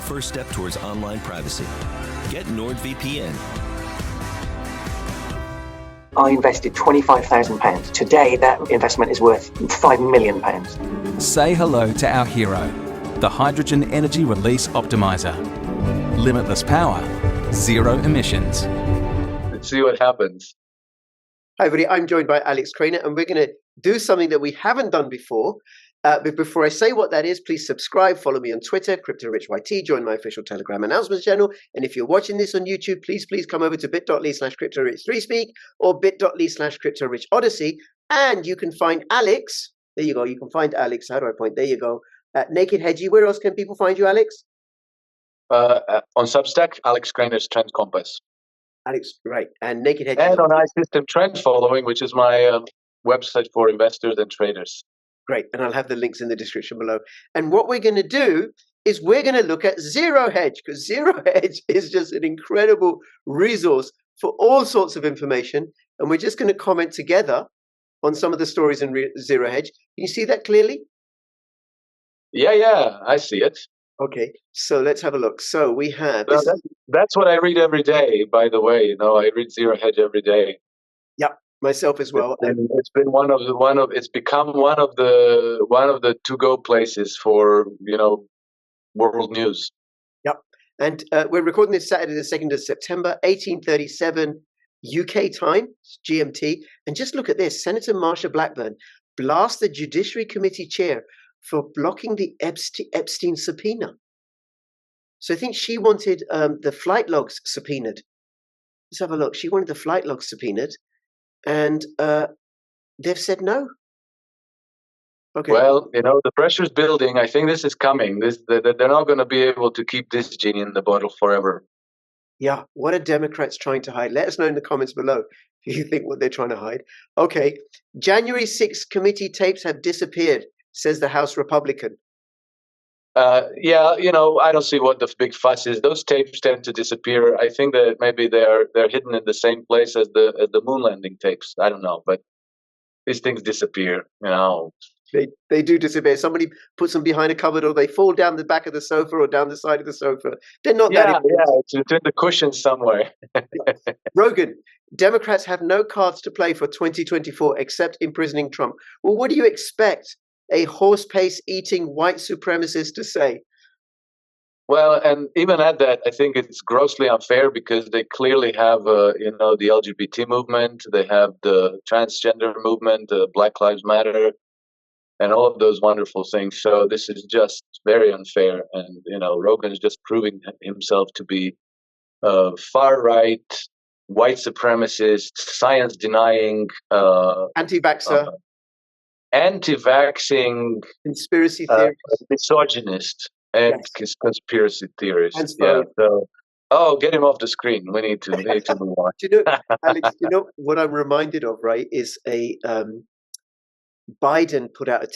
first step towards online privacy. Get NordVPN. I invested £25,000. Today, that investment is worth £5 million. Say hello to our hero, the Hydrogen Energy Release Optimizer. Limitless power, zero emissions. Let's see what happens. Hi, everybody. I'm joined by Alex Krainer, and we're going to do something that we haven't done before. But before I say what that is, please subscribe, follow me on Twitter, CryptoRichYT, join my official Telegram announcements channel. And if you're watching this on YouTube, please come over to bit.ly/CryptoRich3Speak or bit.ly/CryptoRichOdyssey. And you can find Alex. There you go. You can find Alex. How do I point? There you go. Naked Hedge. Where else can people find you, Alex? On Substack, Alex Krainer's Trend Compass. Alex, right. And Naked Hedge. And on iSystem Trend Following, which is my website for investors and traders. Great. And I'll have the links in the description below. And what we're going to do is we're going to look at Zero Hedge, because Zero Hedge is just an incredible resource for all sorts of information. And we're just going to comment together on some of the stories in Zero Hedge. Can you see that clearly? Yeah, I see it. Okay, so let's have a look. So we have... Well, that's what I read every day, by the way. I read Zero Hedge every day. Yep, myself as well. It's been it's become one of the to-go places for, world news. Yep, and we're recording this Saturday the 2nd of September, 1837 UK time, GMT. And just look at this. Senator Marsha Blackburn blasts the Judiciary Committee chair for blocking the Epstein subpoena. So I think she wanted the flight logs subpoenaed. Let's have a look. She wanted the flight logs subpoenaed, and they've said no. Okay. Well, the pressure's building. I think this is coming. They're not going to be able to keep this genie in the bottle forever. Yeah, what are Democrats trying to hide? Let us know in the comments below if you think what they're trying to hide. Okay, January 6th committee tapes have disappeared, says the House Republican. I don't see what the big fuss is. Those tapes tend to disappear. I think that maybe they're hidden in the same place as the moon landing tapes. I don't know, but these things disappear. They do disappear. Somebody puts them behind a cupboard, or they fall down the back of the sofa or down the side of the sofa. They're not that important. Yeah, it's in the cushion somewhere. Rogan, Democrats have no cards to play for 2024 except imprisoning Trump. Well, what do you expect a horse pace eating white supremacist to say? Well, and even at that, I think it's grossly unfair because they clearly have, the LGBT movement, they have the transgender movement, Black Lives Matter, and all of those wonderful things. So this is just very unfair. And, Rogan is just proving himself to be far-right, white supremacist, science-denying, anti-vaxxer, anti-vaxxing, conspiracy theorist, misogynist, and conspiracy theorist. Yeah. So, get him off the screen. We need to move on. Alex, what I'm reminded of, right, is Biden put out a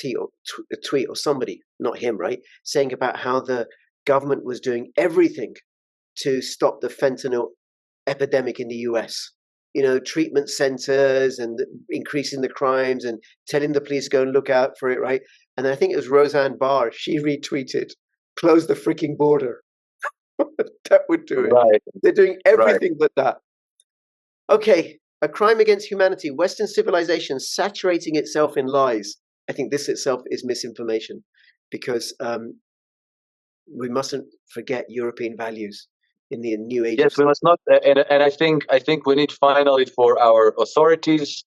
tweet or somebody, not him, right, saying about how the government was doing everything to stop the fentanyl epidemic in the US. Treatment centers and increasing the crimes and telling the police to go and look out for it, right? And I think it was Roseanne Barr. She retweeted, "Close the freaking border." That would do it. Right. They're doing everything but that. Okay, a crime against humanity. Western civilization saturating itself in lies. I think this itself is misinformation, because we mustn't forget European values in the new age. Yes, we must not. And I think we need finally for our authorities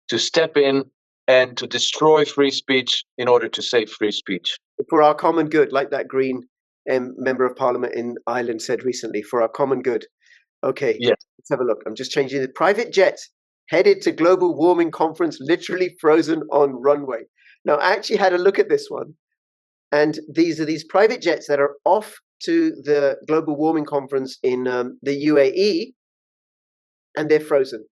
to step in and to destroy free speech in order to save free speech. For our common good, like that Green member of Parliament in Ireland said recently, for our common good. Okay, yes. Let's have a look. I'm just changing it. Private jet headed to global warming conference, literally frozen on runway. Now, I actually had a look at this one. And these are these private jets that are off to the global warming conference in the UAE, and they're frozen.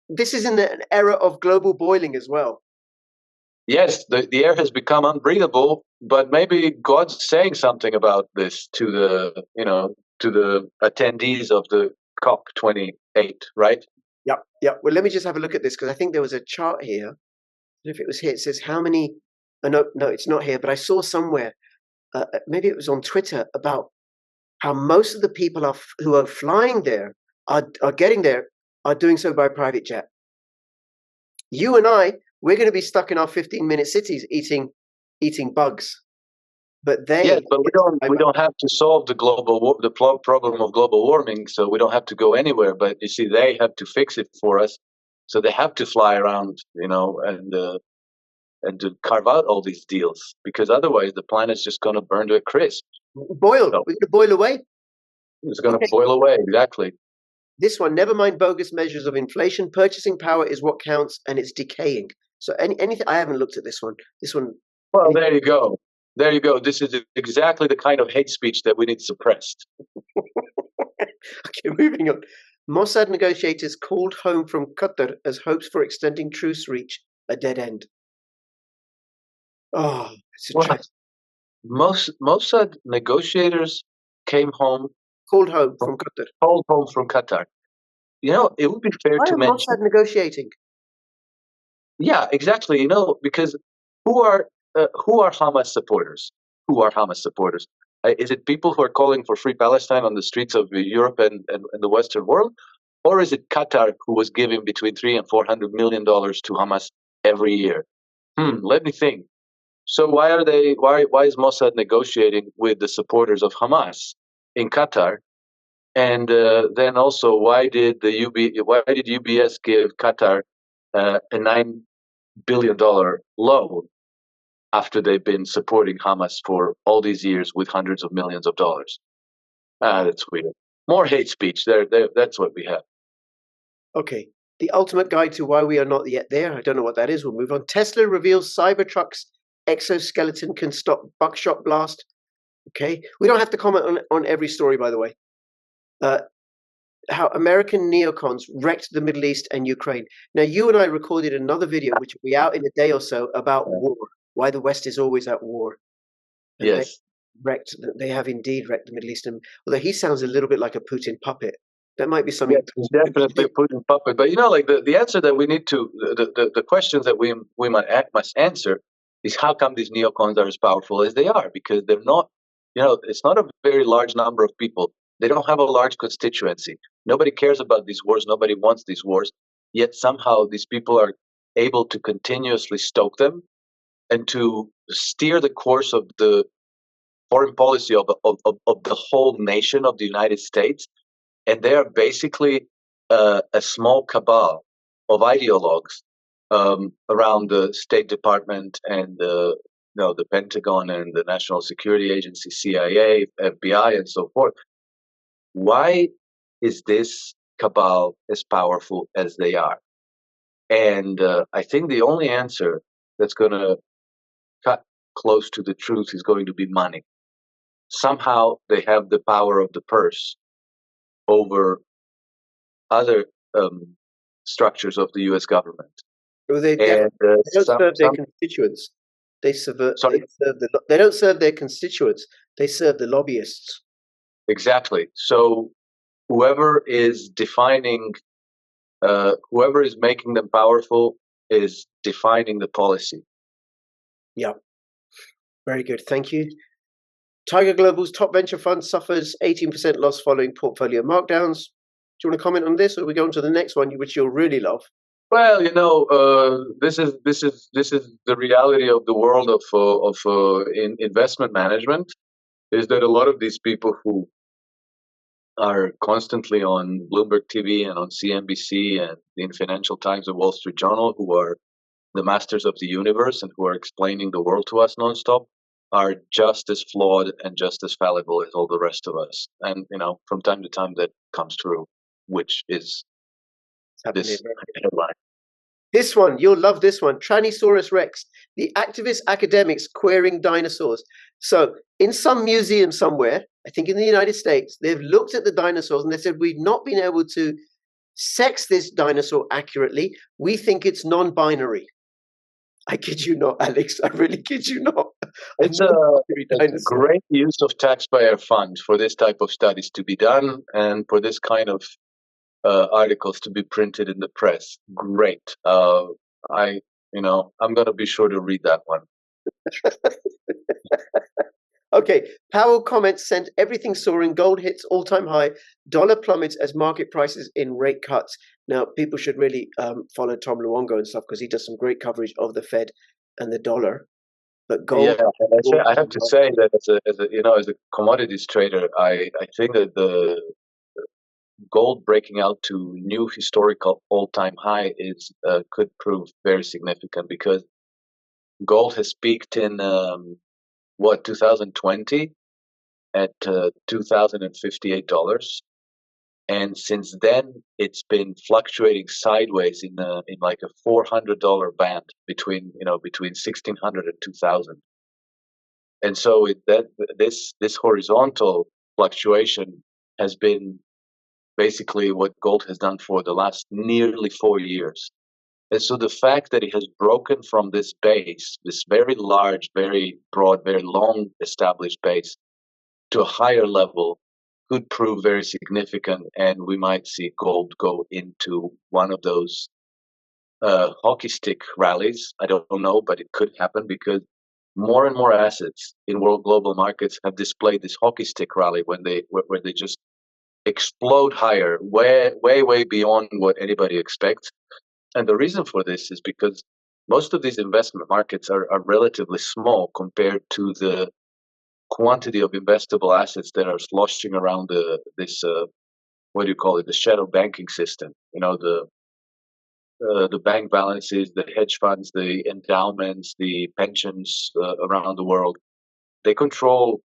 This is in an era of global boiling as well. Yes, the air has become unbreathable, but maybe God's saying something about this to the attendees of the COP28, right? Yeah. Well, let me just have a look at this, because I think there was a chart here. I don't know if it was here. It says how many. No, it's not here. But I saw somewhere, maybe it was on Twitter, about how most of the people who are flying there are getting there are doing so by private jet. You and I, we're going to be stuck in our 15-minute cities eating bugs. But Yes, but we don't have to solve the problem of global warming, so we don't have to go anywhere. But you see, they have to fix it for us, so they have to fly around, and to carve out all these deals, because otherwise the planet's just going to burn to a crisp. We're going to boil away. It's going to boil away, exactly. This one, never mind bogus measures of inflation. Purchasing power is what counts, and it's decaying. So anything, I haven't looked at this one. Well, there you go. There you go. This is exactly the kind of hate speech that we need suppressed. Okay, moving on. Mossad negotiators called home from Qatar as hopes for extending truce reach a dead end. Oh, it's a tragedy. Mossad negotiators came home. Called home from Qatar. Called home from Qatar. It would be fair to mention. Why are Mossad negotiating? Yeah, exactly. Because who are Hamas supporters? Who are Hamas supporters? Is it people who are calling for free Palestine on the streets of Europe and the Western world, or is it Qatar who was giving between $300 and $400 million to Hamas every year? Let me think. So why is Mossad negotiating with the supporters of Hamas in Qatar? And then also, why did UBS give Qatar a $9 billion loan after they've been supporting Hamas for all these years with hundreds of millions of dollars? That's weird. More hate speech. That's what we have. Okay. The ultimate guide to why we are not yet there. I don't know what that is. We'll move on. Tesla reveals Cybertruck's exoskeleton can stop buckshot blast. Okay. We don't have to comment on every story, by the way. How American neocons wrecked the Middle East and Ukraine. Now, you and I recorded another video, which will be out in a day or so, about war, why the West is always at war. And yes. They have indeed wrecked the Middle East. Although he sounds a little bit like a Putin puppet. That might be something. Yes, definitely a Putin puppet. But the answer that we need to, the questions that we must answer is how come these neocons are as powerful as they are? Because they're not, it's not a very large number of people. They don't have a large constituency. Nobody cares about these wars. Nobody wants these wars. Yet somehow these people are able to continuously stoke them and to steer the course of the foreign policy of the whole nation of the United States. And they are basically a small cabal of ideologues around the State Department and the Pentagon and the National Security Agency, CIA, FBI, and so forth. Why is this cabal as powerful as they are? And I think the only answer that's going to cut close to the truth is going to be money. Somehow they have the power of the purse over other structures of the U.S. government. Well, they don't serve their constituents. They don't serve their constituents. They serve the lobbyists. Exactly. So whoever is making them powerful is defining the policy. Yeah. Very good. Thank you. Tiger Global's top venture fund suffers 18% loss following portfolio markdowns. Do you want to comment on this, or we go on to the next one, which you'll really love? Well, this is the reality of the world of investment management. Is that a lot of these people who are constantly on Bloomberg TV and on CNBC and in Financial Times and Wall Street Journal, who are the masters of the universe and who are explaining the world to us nonstop, are just as flawed and just as fallible as all the rest of us. And from time to time that comes true, which is this headline. This one, you'll love this one. Tranny Rex, the activist academics querying dinosaurs. So in some museum somewhere, I think in the United States, they've looked at the dinosaurs and they said, we've not been able to sex this dinosaur accurately. We think it's non-binary. I kid you not, Alex. I really kid you not. It's a great use of taxpayer funds for this type of studies to be done and for this kind of articles to be printed in the press. Great. I'm going to be sure to read that one. Okay, Powell comments sent everything soaring, gold hits all-time high, dollar plummets as market prices in rate cuts. Now, people should really follow Tom Luongo and stuff because he does some great coverage of the Fed and the dollar. But gold, Yeah, and I have to say that as a commodities trader, I think that the gold breaking out to new historical all-time high is could prove very significant because gold has peaked in 2020 at $2,058, and since then it's been fluctuating sideways in like a $400 band between 1,600 and 2,000. And so this horizontal fluctuation has been basically what gold has done for the last nearly 4 years. And so the fact that it has broken from this base, this very large, very broad, very long established base, to a higher level could prove very significant, and we might see gold go into one of those hockey stick rallies. I don't know, but it could happen because more and more assets in world global markets have displayed this hockey stick rally where they just explode higher, way beyond what anybody expects. And the reason for this is because most of these investment markets are relatively small compared to the quantity of investable assets that are sloshing around this what do you call it, the shadow banking system. The bank balances, the hedge funds, the endowments, the pensions around the world. They control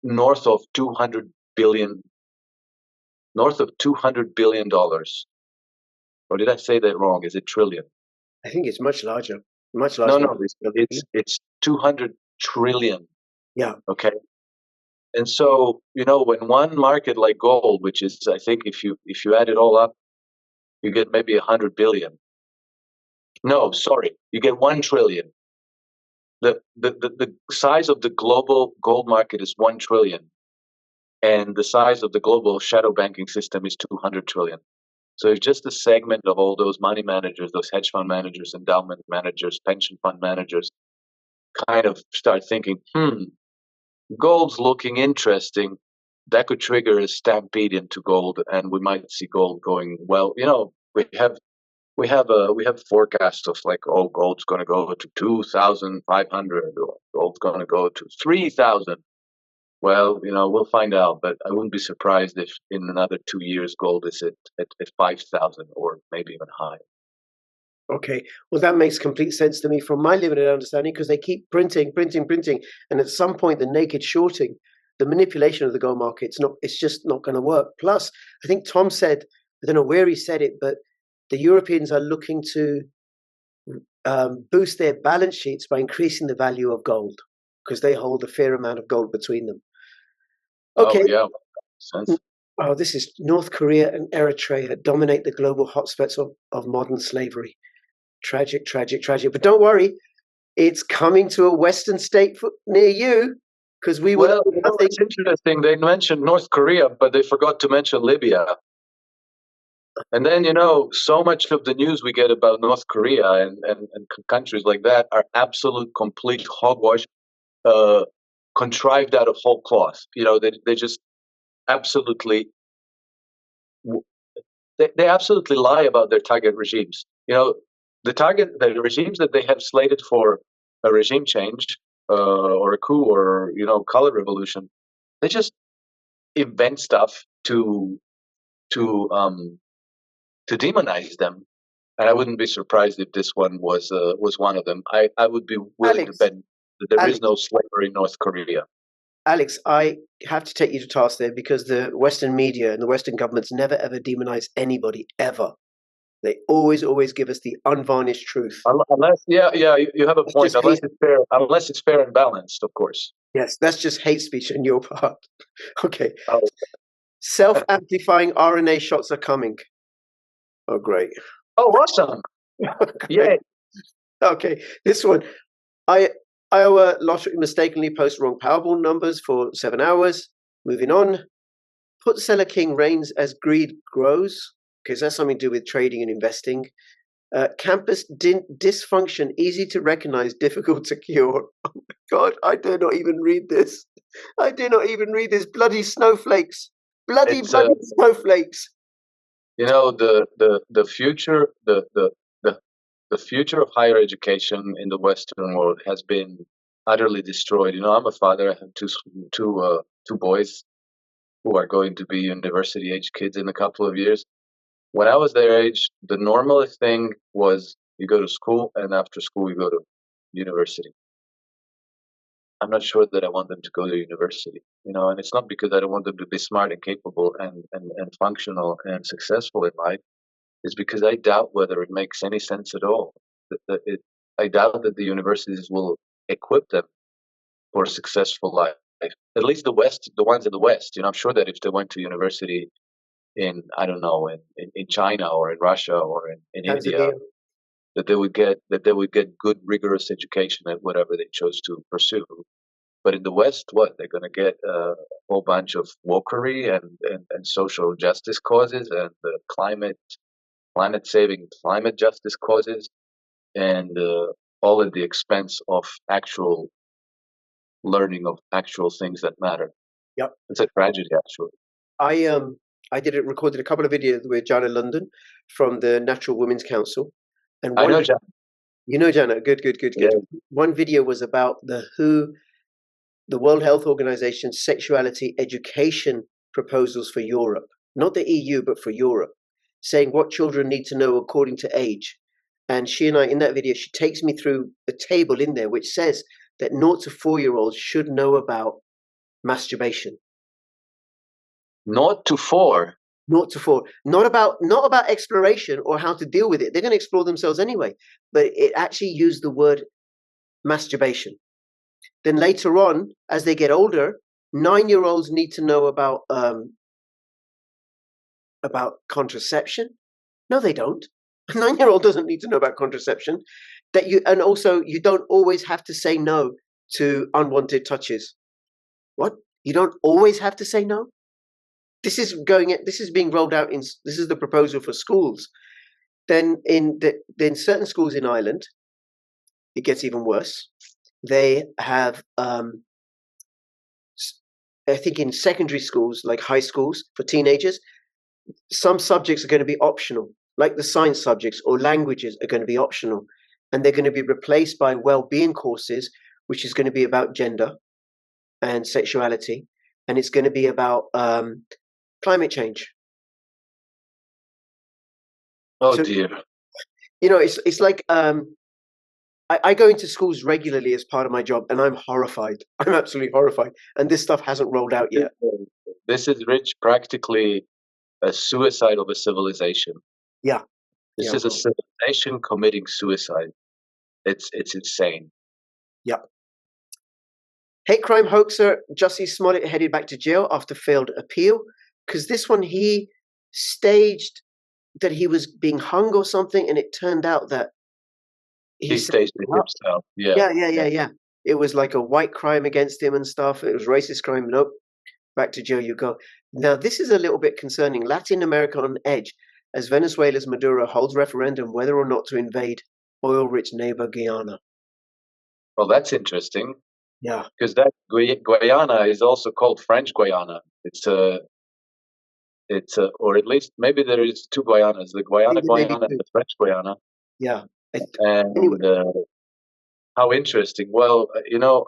north of $200 billion. Or did I say that wrong? Is it trillion? I think it's much larger. Much larger. No, it's 200 trillion. Yeah. Okay. And so, when one market like gold, which is, I think, if you add it all up, you get maybe 100 billion. No, sorry, you get 1 trillion. The size of the global gold market is 1 trillion, and the size of the global shadow banking system is 200 trillion. So it's just a segment of all those money managers, those hedge fund managers, endowment managers, pension fund managers, kind of start thinking, gold's looking interesting. That could trigger a stampede into gold, and we might see gold going well. We have forecasts of like, gold's going to go to 2,500, or gold's going to go to 3,000. Well, we'll find out, but I wouldn't be surprised if in another 2 years gold is at 5,000 or maybe even higher. Okay, well, that makes complete sense to me from my limited understanding because they keep printing, and at some point the naked shorting, the manipulation of the gold market, it's just not going to work. Plus, I think Tom said, I don't know where he said it, but the Europeans are looking to boost their balance sheets by increasing the value of gold because they hold a fair amount of gold between them. Okay. Oh, yeah. Sense. Oh, this is North Korea and Eritrea dominate the global hotspots of modern slavery. Tragic. But don't worry, it's coming to a Western state near you because we will. Well, it's interesting. They mentioned North Korea, but they forgot to mention Libya. And then, so much of the news we get about North Korea and countries like that are absolute, complete hogwash, contrived out of whole cloth. They just absolutely, they absolutely lie about their target regimes. The regimes that they have slated for a regime change or a coup or, color revolution, they just invent stuff to demonize them. And I wouldn't be surprised if this one was one of them. I would be willing to bet that there is no slavery in North Korea. Alex, I have to take you to task there because the Western media and the Western governments never ever demonize anybody ever. They always give us the unvarnished truth. Unless, you have a point. Unless it's fair and balanced, of course. Yes, that's just hate speech on your part. Okay. Oh. Self-amplifying RNA shots are coming. Oh, great. Oh, awesome. Yay. Okay, this one. Iowa lottery mistakenly posts wrong Powerball numbers for 7 hours. Moving on. Put seller king reigns as greed grows. Because that's something to do with trading and investing. Campus dysfunction, easy to recognize, difficult to cure. Oh my God, I dare not even read this. I dare not even read this. Bloody snowflakes. Bloody snowflakes. You know, the future the future of higher education in the Western world has been utterly destroyed. You know, I'm a father. I have two boys who are going to be university age kids in a couple of years. When I was their age, the normal thing was you go to school, and after school you go to university. I'm not sure that I want them to go to university, you know, and it's not because I don't want them to be smart and capable and functional and successful in life. It's because I doubt whether it makes any sense at all. I doubt that the universities will equip them for a successful life. At least the ones in the West. You know, I'm sure that if they went to university in, I don't know, in China or in Russia or in India, that they would get good, rigorous education at whatever they chose to pursue. But in the West, what they're going to get a whole bunch of wokery and social justice causes and climate saving, climate justice causes, and all at the expense of actual learning of actual things that matter. Yep, it's a tragedy, actually. I recorded a couple of videos with Jana London from the Natural Women's Council, and I know Jana. You know Jana, good. Yeah. One video was about the World Health Organization sexuality education proposals for Europe, not the EU, but for Europe, saying what children need to know according to age. And she and I, in that video, she takes me through a table in there which says that 0 to 4-year-olds should know about masturbation. 0 to 4. 0 to 4. Not about exploration or how to deal with it. They're going to explore themselves anyway. But it actually used the word masturbation. Then later on, as they get older, 9-year-olds need to know about contraception. No, they don't. A 9-year-old doesn't need to know about contraception. And also you don't always have to say no to unwanted touches. What? You don't always have to say no? This is being rolled out this is the proposal for schools. Then in certain schools in Ireland, it gets even worse. They have, I think in secondary schools, like high schools for teenagers, some subjects are going to be optional, like the science subjects or languages are going to be optional. And they're going to be replaced by well-being courses, which is going to be about gender and sexuality. And it's going to be about climate change. Oh, dear. You know, it's like I go into schools regularly as part of my job, and I'm horrified. I'm absolutely horrified. And this stuff hasn't rolled out yet. This is, Rich, practically a suicide of a civilization. Yeah. This is a civilization committing suicide. It's insane. Yeah. Hate crime hoaxer Jussie Smollett headed back to jail after failed appeal, because this one he staged that he was being hung or something, and it turned out that he staged it himself. Yeah. It was like a white crime against him and stuff. It was racist crime. Nope. Back to jail you go. Now, this is a little bit concerning. Latin America on edge as Venezuela's Maduro holds referendum whether or not to invade oil-rich neighbor Guyana. Well, that's interesting. Yeah. Because that Guyana is also called French Guyana. Or at least maybe there is two Guyanas, the Guyana and the French Guyana. Yeah. And anyway. How interesting. Well, you know,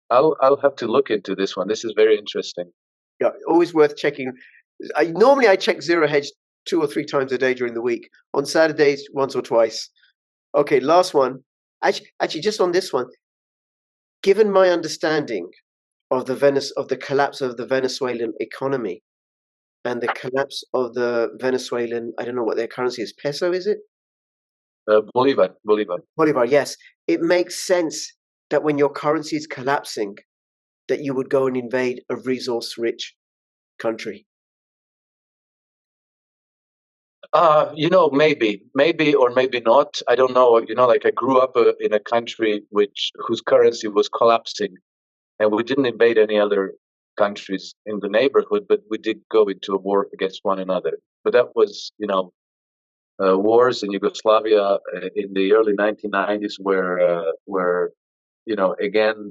I'll have to look into this one. This is very interesting. Yeah, always worth checking. Normally I check Zero Hedge 2 or 3 times a day during the week. On Saturdays, once or twice. Okay, last one. Actually, just on this one, given my understanding of the collapse of the Venezuelan economy and the collapse of the Venezuelan, I don't know what their currency is, peso, is it? Bolivar, yes. It makes sense that when your currency is collapsing, that you would go and invade a resource-rich country. You know, maybe or maybe not. I don't know. You know, like I grew up in a country whose currency was collapsing, and we didn't invade any other countries in the neighborhood, but we did go into a war against one another. But that was, you know, wars in Yugoslavia in the early 1990s, where again,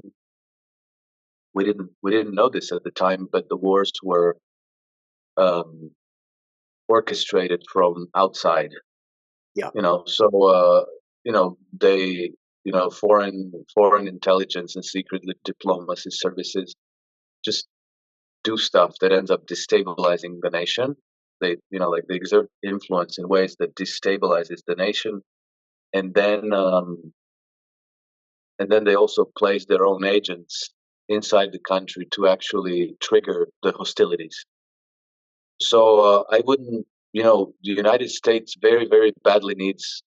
we didn't know this at the time, but the wars were um, orchestrated from outside. Yeah. So they foreign intelligence and secret diplomacy services just do stuff that ends up destabilizing the nation. They exert influence in ways that destabilizes the nation, and then they also place their own agents inside the country to actually trigger the hostilities. So I wouldn't, the United States very, very badly needs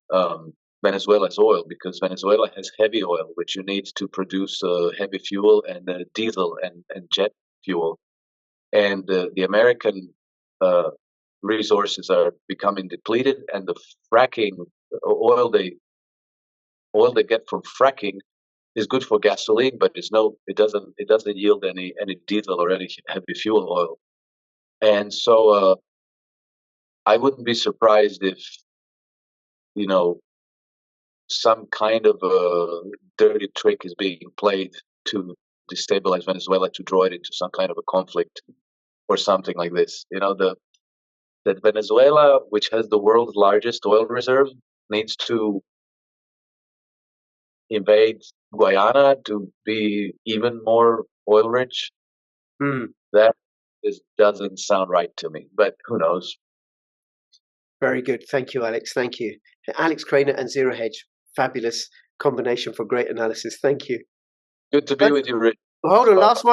Venezuela's oil, because Venezuela has heavy oil, which you need to produce heavy fuel and diesel and jet fuel. And the American resources are becoming depleted, and the fracking oil they get from fracking is good for gasoline, but it doesn't yield any diesel or any heavy fuel oil. And so I wouldn't be surprised if some kind of a dirty trick is being played to destabilize Venezuela, to draw it into some kind of a conflict or something like this. That Venezuela, which has the world's largest oil reserve, needs to invade Guyana to be even more oil rich. That doesn't sound right to me, but who knows? Very good. Thank you, Alex. Thank you. Alex Krainer and Zero Hedge. Fabulous combination for great analysis. Thank you. Good to be with you, Rich. Hold on, last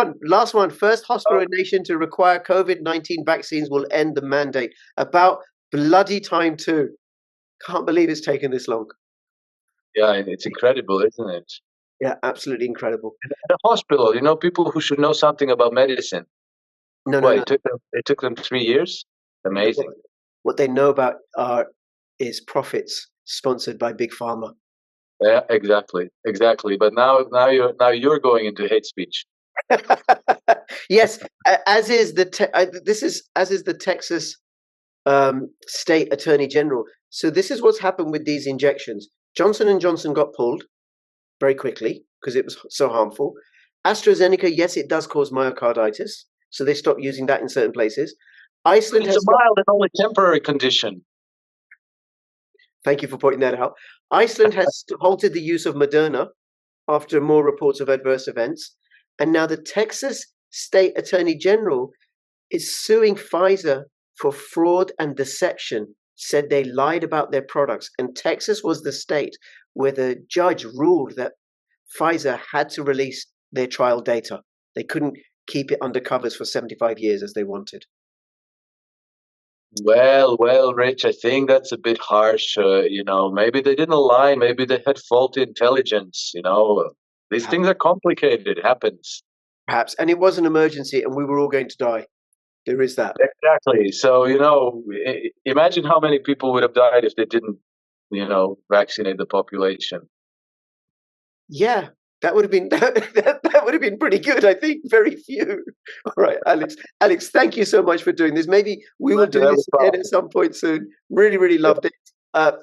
one. First hospital nation to require COVID-19 vaccines will end the mandate. About bloody time too. Can't believe it's taken this long. Yeah, and it's incredible, isn't it? Yeah, absolutely incredible. The hospital, people who should know something about medicine. No. It took them 3 years. Amazing. What they know about is profits sponsored by big pharma. Yeah, exactly. But now you're going into hate speech. Yes, as is the Texas state attorney general. So this is what's happened with these injections. Johnson & Johnson got pulled very quickly because it was so harmful. AstraZeneca, yes, it does cause myocarditis, so they stopped using that in certain places. Iceland it's a mild and only temporary condition. Thank you for pointing that out. Iceland has halted the use of Moderna after more reports of adverse events. And now the Texas State Attorney General is suing Pfizer for fraud and deception, said they lied about their products. And Texas was the state where the judge ruled that Pfizer had to release their trial data. They couldn't keep it under covers for 75 years as they wanted. Well, Rich, I think that's a bit harsh. Maybe they didn't lie. Maybe they had faulty intelligence. These things are complicated. It happens. Perhaps. And it was an emergency and we were all going to die. There is that. Exactly. So, imagine how many people would have died if they didn't, vaccinate the population. Yeah, that would have been that would have been pretty good. I think very few. All right, Alex, thank you so much for doing this. Maybe we will do this again at some point soon. Really loved it.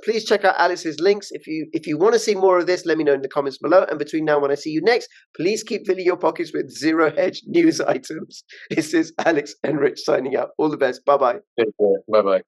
Please check out Alex's links. If you want to see more of this, let me know in the comments below. And between now and when I see you next, please keep filling your pockets with Zero Hedge news items. This is Alex and Rich signing out. All the best. Bye bye. Bye bye.